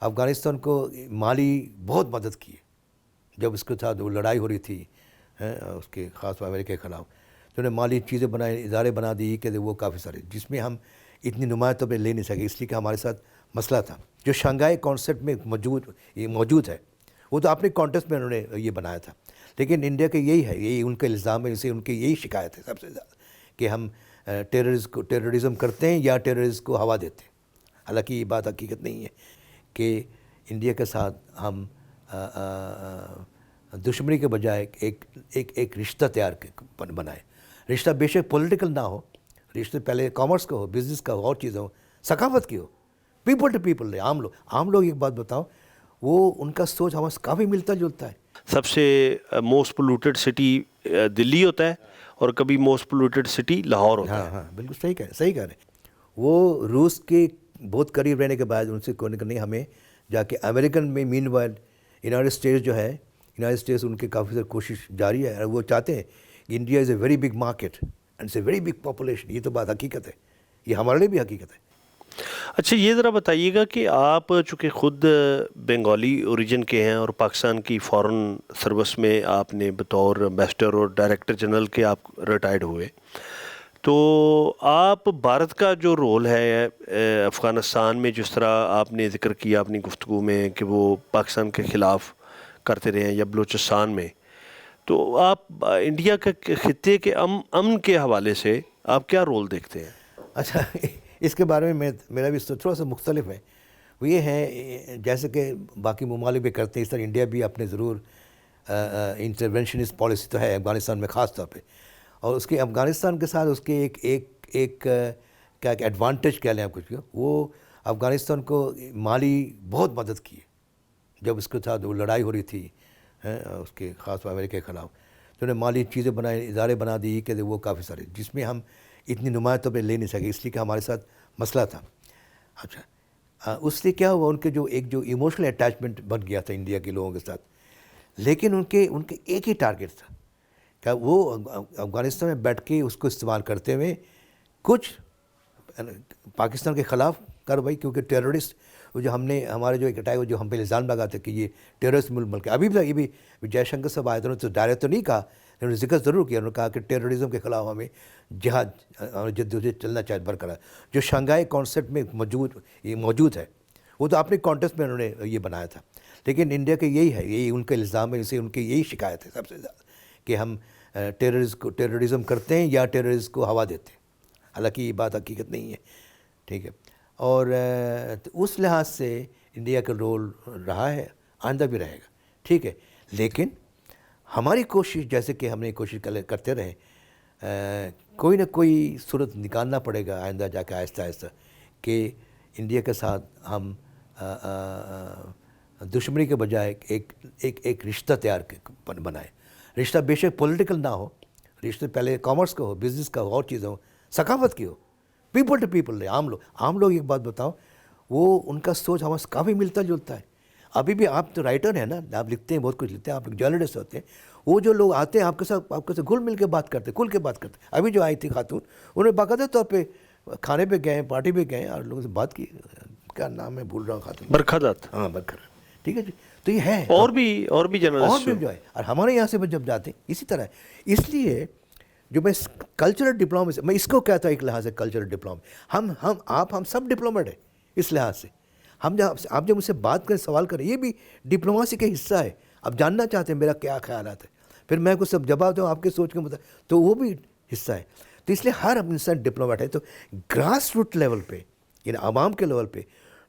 افغانستان کو مالی بہت مدد کی جب اس کے ساتھ وہ لڑائی ہو رہی تھی اس کے خاص طور امریکہ کے خلاف، تو انہیں مالی چیزیں بنائیں، ادارے بنا دی کہ وہ کافی سارے، جس میں ہم اتنی نمایاں طور پہ لے نہیں سکے، اس لیے کہ ہمارے ساتھ مسئلہ تھا جو شنگھائی کانسیپٹ میں موجود ہے، وہ تو اپنے کانٹیکسٹ میں انہوں نے یہ بنایا تھا، لیکن انڈیا کا یہی ہے، یہی ان کا الزام ہے، اسے ان کی یہی شکایت ہے سب سے زیادہ کہ ہم ٹیررزم کرتے ہیں یا ٹیررزم کو ہوا دیتے ہیں۔ حالانکہ یہ بات حقیقت نہیں ہے کہ انڈیا کے ساتھ ہم دشمنی کے بجائے ایک رشتہ تیار بنائے، رشتہ بے شک پولیٹیکل نہ ہو، رشتہ پہلے کامرس کا ہو، بزنس کا ہو، اور چیزیں ہو، ثقافت کی ہو، پیپل ٹو پیپل، عام لوگ ایک بات بتاؤں، وہ ان کا سوچ ہمیں کافی ملتا جلتا ہے۔ سب سے موسٹ پولوٹیڈ سٹی دلی ہوتا ہے اور کبھی موسٹ پولوٹیڈ سٹی لاہور ہوتا ہے۔ ہاں بالکل صحیح کہہ رہے ہیں۔ وہ روس کے بہت قریب رہنے کے بعد ان سے کوئی نہیں، ہمیں جا کے امریکن میں مین وائل یونائٹڈ اسٹیٹس جو ہے، یونائٹڈ اسٹیٹس ان کی کافی ساری کوشش جاری ہے، اور وہ چاہتے ہیں کہ India is a very big market and it's a very big population. یہ تو بات حقیقت ہے، یہ ہمارے لیے بھی حقیقت ہے۔ اچھا، یہ ذرا بتائیے گا کہ آپ چونکہ خود بنگالی اوریجن کے ہیں اور پاکستان کی فارن سروس میں آپ نے بطور امبیسڈر اور ڈائریکٹر جنرل کے آپ ریٹائرڈ ہوئے، تو آپ بھارت کا جو رول ہے افغانستان میں، جس طرح آپ نے ذکر کیا اپنی گفتگو میں کہ وہ پاکستان کے خلاف کرتے رہے ہیں، یا بلوچستان میں، تو آپ انڈیا کے خطے کے امن کے حوالے سے آپ کیا رول دیکھتے ہیں؟ اچھا، اس کے بارے میں میرا بھی تھوڑا سا مختلف ہے۔ وہ یہ ہے جیسے کہ باقی ممالک بھی کرتے ہیں، اس طرح انڈیا بھی اپنے ضرور انٹرونشنسٹ پالیسی تو ہے افغانستان میں خاص طور پہ، اور اس کے افغانستان کے ساتھ اس کے ایک کیا کہ ایڈوانٹیج کہہ لیں آپ کچھ، وہ افغانستان کو مالی بہت مدد کی جب اس کے ساتھ وہ لڑائی ہو رہی تھی اس کے خاص طور امریکہ کے خلاف، تو انہیں مالی چیزیں بنائیں، ادارے بنا دی کہ وہ کافی سارے، جس میں ہم اتنی نمایاں طور پہ لے نہیں سکے، اس لیے کہ ہمارے ساتھ مسئلہ تھا۔ اچھا، اس لیے کیا ہوا، ان کے جو ایموشنل اٹیچمنٹ بن گیا تھا انڈیا کے لوگوں کے ساتھ، لیکن ان کے ایک ہی ٹارگٹ تھا کہ وہ افغانستان میں بیٹھ کے اس کو استعمال کرتے ہوئے کچھ پاکستان کے خلاف کارروائی، کیونکہ ٹیررسٹ جو ہمارے جو ایک اٹیک جو ہم پہ الزام لگاتے کہ یہ ٹیررسٹ ملک ہے، ابھی بھی یہ بھی جے شنکر صاحب آئے تھے تو ڈائریکٹ تو نہیں کہا، انہوں نے ذکر ضرور کیا، انہوں نے کہا کہ ٹیررزم کے خلاف ہمیں جدوجہد چلنا چاہیے برقرار، جو شنگھائی کانسیپٹ میں موجود ہے، وہ تو اپنے کانٹیکسٹ میں انہوں نے یہ بنایا تھا، لیکن انڈیا کا یہی ہے، یہی ان کا الزام ہے، اسے ان کی یہی شکایت ہے سب سے زیادہ کہ ہم ٹیررزم کرتے ہیں یا ٹیررزم کو ہوا دیتے ہیں۔ حالانکہ یہ بات حقیقت نہیں ہے، ٹھیک ہے، اور اس لحاظ سے انڈیا کا رول رہا ہے، آئندہ بھی رہے گا، ٹھیک ہے، لیکن ہماری کوشش جیسے کہ ہم نے کوشش کرتے رہے، کوئی نہ کوئی صورت نکالنا پڑے گا آئندہ جا کے آہستہ آہستہ کہ انڈیا کے ساتھ ہم دشمنی کے بجائے ایک رشتہ تیار بنائے، رشتہ بے شک پولیٹیکل نہ ہو، رشتہ پہلے کامرس کا ہو، بزنس کا ہو، اور چیزیں ہو، ثقافت کی ہو، پیپل ٹو پیپل، عام لوگ ایک بات بتاؤں، وہ ان کا سوچ ہمیں کافی ملتا جلتا ہے۔ ابھی بھی آپ تو رائٹر ہیں نا، آپ لکھتے ہیں، بہت کچھ لکھتے ہیں، آپ جرنلسٹ ہوتے ہیں، وہ جو لوگ آتے ہیں آپ کے ساتھ گھل مل کے بات کرتے ہیں، کھل کے بات کرتے ہیں۔ ابھی جو آئی تھی خاتون، انہوں نے باقاعدہ طور پہ کھانے پہ گئے، پارٹی پہ گئے، اور لوگوں سے بات کی، کیا نام ہے بھول رہا ہوں خاتون، برکھا دت، ہاں برکھا، ٹھیک ہے جی، تو یہ ہے، اور بھی جرنلسٹ اور بھی جو ہے، اور ہمارے یہاں سے جب جاتے ہیں اسی طرح ہے۔ اس لیے جو میں کلچرل ڈپلومیسی، میں اس کو کہتا ہوں ایک لحاظ سے کلچرل ڈپلومیسی، ہم سب ڈپلومیٹ ہیں اس لحاظ سے، آپ جب مجھ سے بات کریں، سوال کریں، یہ بھی ڈپلومیسی کا حصہ ہے، آپ جاننا چاہتے ہیں میرا کیا خیالات ہے، پھر میں کچھ سب جواب دوں آپ کے سوچ کے مطابق، تو وہ بھی حصہ ہے۔ تو اس لیے ہر انسان ڈپلومیٹ ہے۔ تو گراس روٹ لیول پہ، یعنی عوام کے لیول پہ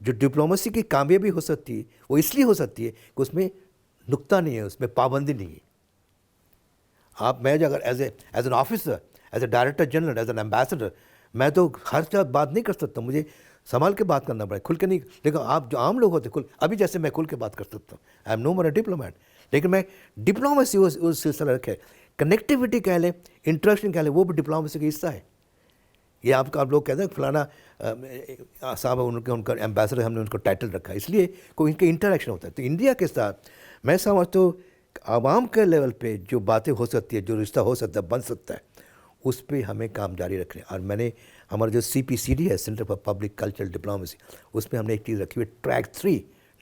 جو ڈپلومیسی کی کامیابی ہو سکتی ہے، وہ اس لیے ہو سکتی ہے کہ اس میں نقطہ نہیں ہے، اس میں پابندی نہیں ہے۔ میں جو اگر as an officer, as a director general, as an ambassador, میں تو ہر ساتھ بات نہیں کر سکتا، مجھے سنبھال کے بات کرنا پڑے، کھل کے نہیں، لیکن آپ جو عام لوگ ہوتے ہیں، ابھی جیسے میں کھل کے بات کر سکتا ہوں، I am know more a diplomat, لیکن میں ڈپلومیسی اس سلسلہ رکھے، کنیکٹیوٹی کہہ لیں، انٹریکشن کہہ لیں، وہ بھی ڈپلومیسی کا حصہ ہے۔ یہ آپ لوگ کہتے ہیں فلانا صاحب ان کا ایمبیسڈر، ہم نے ان کو ٹائٹل رکھا ہے، اس لیے کوئی ان کا انٹریکشن ہوتا ہے۔ تو انڈیا کے ساتھ میں سمجھتا ہوں عوام کے لیول پہ جو باتیں ہو سکتی ہے، جو رشتہ ہو سکتا ہے، بن سکتا ہے، اس پہ ہمیں کام جاری رکھنا ہے۔ اور میں نے ہمارا جو CPCD ہے، centre for public cultural diplomacy, اس میں ہم نے ایک چیز رکھی ہوئی ٹریک 3،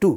2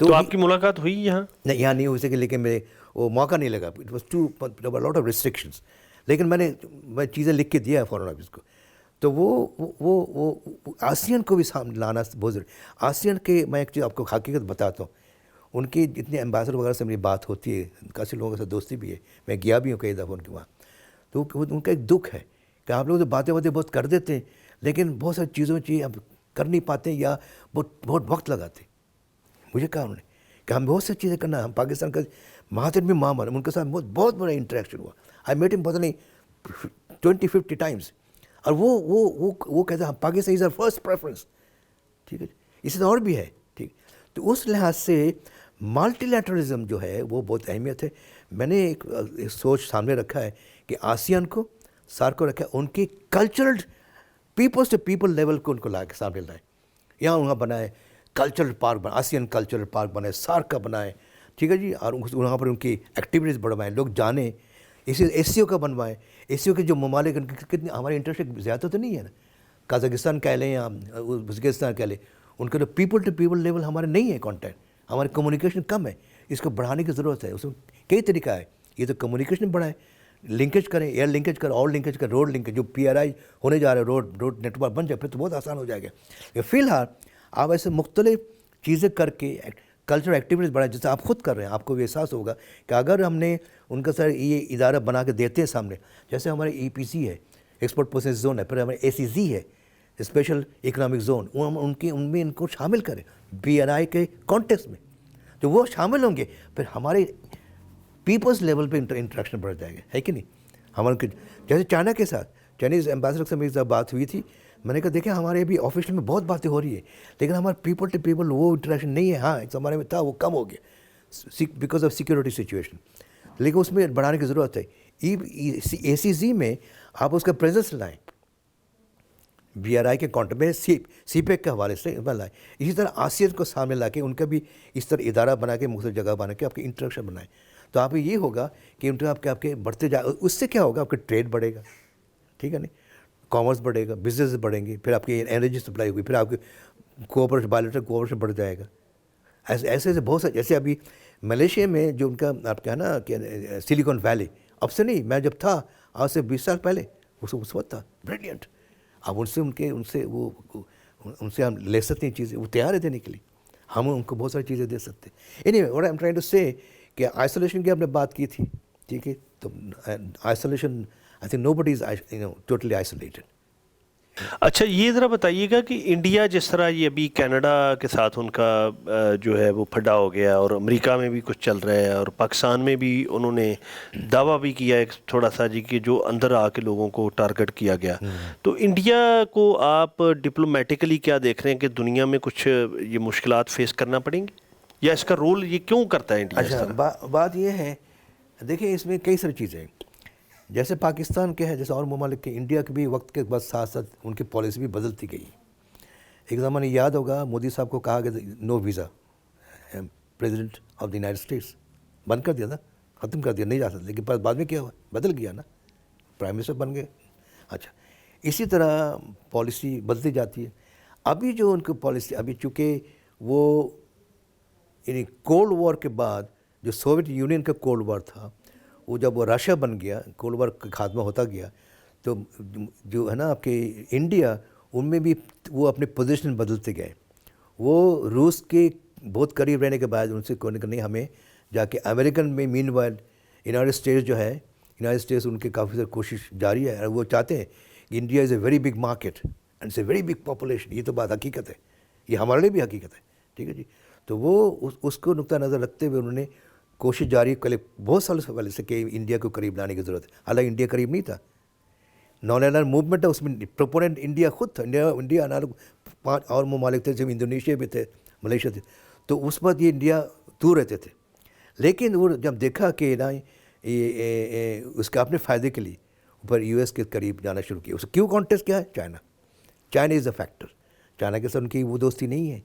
تو آپ کی ملاقات ہوئی یہاں؟ نہیں یہاں نہیں ہو سکے, لیکن میرے وہ موقع نہیں لگا, it was too lot of restrictions. لیکن میں چیزیں لکھ کے دیا ہے فارن آفس کو. تو وہ آسیان کو بھی سامنے لانا بہت ضروری. آسیان کے میں ایک چیز آپ کو حقیقت بتاتا ہوں, ان کی جتنے ایمبیسڈر وغیرہ سے میری بات ہوتی ہے, کافی لوگوں کے ساتھ دوستی بھی ہے, میں گیا بھی ہوں کئی دفعہ ان کے وہاں. تو ان کا ایک دکھ ہے کہ آپ لوگ تو باتیں بہت کر دیتے ہیں, لیکن بہت ساری چیزوں آپ کر نہیں پاتے یا بہت وقت لگاتے. مجھے کہا انہوں نے کہ ہم بہت سی چیزیں کرنا, ہم پاکستان کا مہاتر بھی ماں ان کے ساتھ بہت بڑا انٹریکشن ہوا. آئی میٹ ہم پتہ نہیں 20-50 ٹائمس. اور وہ کہتا ہے ہم پاکستان از آر فرسٹ پریفرنس. ٹھیک ہے جی, اسی طرح اور بھی ہے. ٹھیک, تو اس لحاظ سے ملٹی لیٹرلزم جو ہے وہ بہت اہمیت ہے. میں نے ایک سوچ سامنے رکھا ہے کہ آسیان کو سارک کو رکھا ہے, ان کی cultural peoples to people level کو ان کو لا کے سامنے لائے. یہاں وہاں بنائے کلچرل پارک بنائے, آسیان کلچرل پارک بنائے, سارک کا بنائے. ٹھیک ہے جی, اور وہاں پر ان کی ایکٹیویٹیز بڑھوائیں, لوگ جانیں. اسی ایس سی او کا بنوائیں. ایس سی او کے جو ممالک کتنے ہمارے انٹرسٹ زیادہ تو نہیں ہے نا, قازقستان کہہ لیں یا ازبکستان کہہ لیں, ان کا تو پیپل ٹو پیپل لیول ہمارے نہیں ہے کانٹیکٹ, ہماری کمیونیکیشن کم ہے. اس کو بڑھانے کی ضرورت ہے. اس میں کئی طریقہ ہے. یہ تو کمیونیکیشن بڑھائیں, لنکیج کریں, ایئر لنکیج کریں, اور لنکیج کریں, روڈ لنکیج جو PRI ہونے جا رہا ہے, روڈ نیٹ ورک بن جائے پھر تو بہت آسان ہو جائے گا. فی الحال آپ ایسے مختلف چیزیں کر کے کلچرل ایکٹیویٹیز بڑھائیں, جیسے آپ خود کر رہے ہیں. آپ کو بھی احساس ہوگا کہ اگر ہم نے ان کا سر یہ ادارہ بنا کے دیتے ہیں سامنے, جیسے ہمارے EPC ہے, ایکسپورٹ پروسیس زون ہے, پھر ہمارے ACZ ہے, اسپیشل اکنامک زون, ان میں ان کو شامل کریں BRI کے کانٹیکس میں. تو وہ شامل ہوں گے, پھر ہمارے پیپلز لیول پہ انٹریکشن بڑھ جائے گا, ہے کہ نہیں. ہمارے جیسے چائنا کے ساتھ, چائنیز ایمبیسڈر سے میری بات ہوئی تھی, میں نے کہا دیکھیں ہمارے ابھی آفیشل میں بہت باتیں ہو رہی ہے, لیکن ہمارے پیپل ٹو پیپل وہ انٹریکشن نہیں ہے. ہاں ہمارے میں تھا, وہ کم ہو گیا بیکاز آف سیکورٹی سچویشن, لیکن اس میں بڑھانے کی ضرورت ہے. ACZ میں آپ اس کا پریزنس لائیں, BRI کے کانٹیکٹ میں CPEC کے حوالے سے لائیں. اسی طرح آسیان کو سامنے لا کے ان کا بھی اس طرح ادارہ بنا کے مختلف جگہ بنا کے آپ کے انٹریکشن بنائیں. تو آپ یہ ہوگا کہ آپ کے بڑھتے جائے, اس سے کیا ہوگا, آپ کا ٹریڈ بڑھے گا. ٹھیک ہے نہیں, کامرس بڑھے گا, بزنس بڑھیں گے, پھر آپ کی انرجی سپلائی ہوگی, پھر آپ کی کوآپریشن بائیلیٹرل کوآپریشن بڑھ جائے گا. ایسے بہت سارے, جیسے ابھی ملیشیا میں جو ان کا آپ کیا نا کہ سلیکون ویلی, اب سے نہیں, میں جب تھا آج سے 20 سال پہلے اس وقت تھا بریلینٹ. اب ان سے ہم لے سکتے ہیں چیزیں, وہ تیار ہے دینے کے لیے, ہم ان کو بہت ساری چیزیں دے سکتے ہیں. Anyway what I am trying to say کہ آئسولیشن کی آپ نے بات کی تھی. ٹھیک ہے, تو isolation I think nobody is totally isolated. اچھا یہ ذرا بتائیے گا کہ انڈیا جس طرح یہ ابھی کینیڈا کے ساتھ ان کا جو ہے وہ پھڈا ہو گیا, اور امریکہ میں بھی کچھ چل رہا ہے, اور پاکستان میں بھی انہوں نے دعویٰ بھی کیا ایک تھوڑا سا جی کہ جو اندر آ کے لوگوں کو ٹارگٹ کیا گیا. تو انڈیا کو آپ ڈپلومیٹکلی کیا دیکھ رہے ہیں کہ دنیا میں کچھ یہ مشکلات فیس کرنا پڑیں گی, یا اس کا رول یہ کیوں کرتا ہے انڈیا؟ اچھا بات یہ ہے, دیکھیں اس میں کئی ساری چیزیں ہیں. جیسے پاکستان کے ہے, جیسے اور ممالک کے, انڈیا کے بھی وقت کے بعد ساتھ ساتھ ان کی پالیسی بھی بدلتی گئی. ایک زمانے یاد ہوگا مودی صاحب کو کہا کہ no visa, president of the United States بند کر دیا تھا, ختم کر دیا, نہیں جا سکتے. لیکن بعد میں کیا ہوا, بدل گیا نا, پرائم منسٹر بن گئے. اچھا, اسی طرح پالیسی بدلتی جاتی ہے. ابھی جو ان کی پالیسی, ابھی چونکہ وہ یعنی کولڈ وار کے بعد جو سوویت یونین کا کولڈ وار تھا, وہ جب وہ رشیا بن گیا, کولڈ وار کا خاتمہ ہوتا گیا, تو جو ہے نا آپ کے انڈیا, ان میں بھی وہ اپنے پوزیشن بدلتے گئے. وہ روس کے بہت قریب رہنے کے بعد ان سے کوئی نہیں, ہمیں جا کے امریکن میں مین وائل یونائٹڈ اسٹیٹس جو ہے, یونائٹڈ اسٹیٹس ان کی کافی ساری کوشش جاری ہے, اور وہ چاہتے ہیں کہ India is a very big market and it's a very big population. یہ تو بات حقیقت ہے, یہ ہمارے لیے بھی حقیقت ہے. ٹھیک ہے جی, تو وہ اس کو نقطہ نظر رکھتے ہوئے انہوں نے کوشش جاری کر بہت سالوں سے پہلے سے کہ انڈیا کو قریب لانے کی ضرورت ہے. حالانکہ انڈیا قریب نہیں تھا, نان الائنڈ موومنٹ ہے, اس میں پروپوننٹ انڈیا خود تھا. انڈیا 5 اور ممالک تھے, جب انڈونیشیا بھی تھے, ملیشیا تھے, تو اس وقت یہ انڈیا دور رہتے تھے. لیکن وہ جب دیکھا کہ نا اس کے اپنے فائدے کے لیے اوپر US کے قریب جانا شروع کیا. اس کیوں کانٹیسٹ کیا ہے, China is a factor. China کے ساتھ ان کی وہ دوستی نہیں ہے,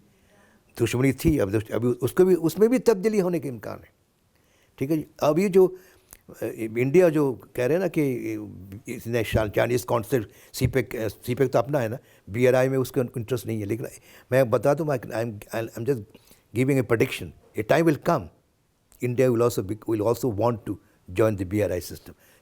دشمنی تھی, ابھی اس میں بھی تبدیلی ہونے کے امکان ہے. ٹھیک ہے جی. اب یہ جو انڈیا جو کہہ رہے ہیں نا کہ اس نے چائنیز کانسیپٹ CPEC تو اپنا ہے نا, BRI میں اس کا انٹرسٹ نہیں ہے. لیکن میں بتا دوں, I am just giving a prediction. A time will come, India will also want to join the BRI system.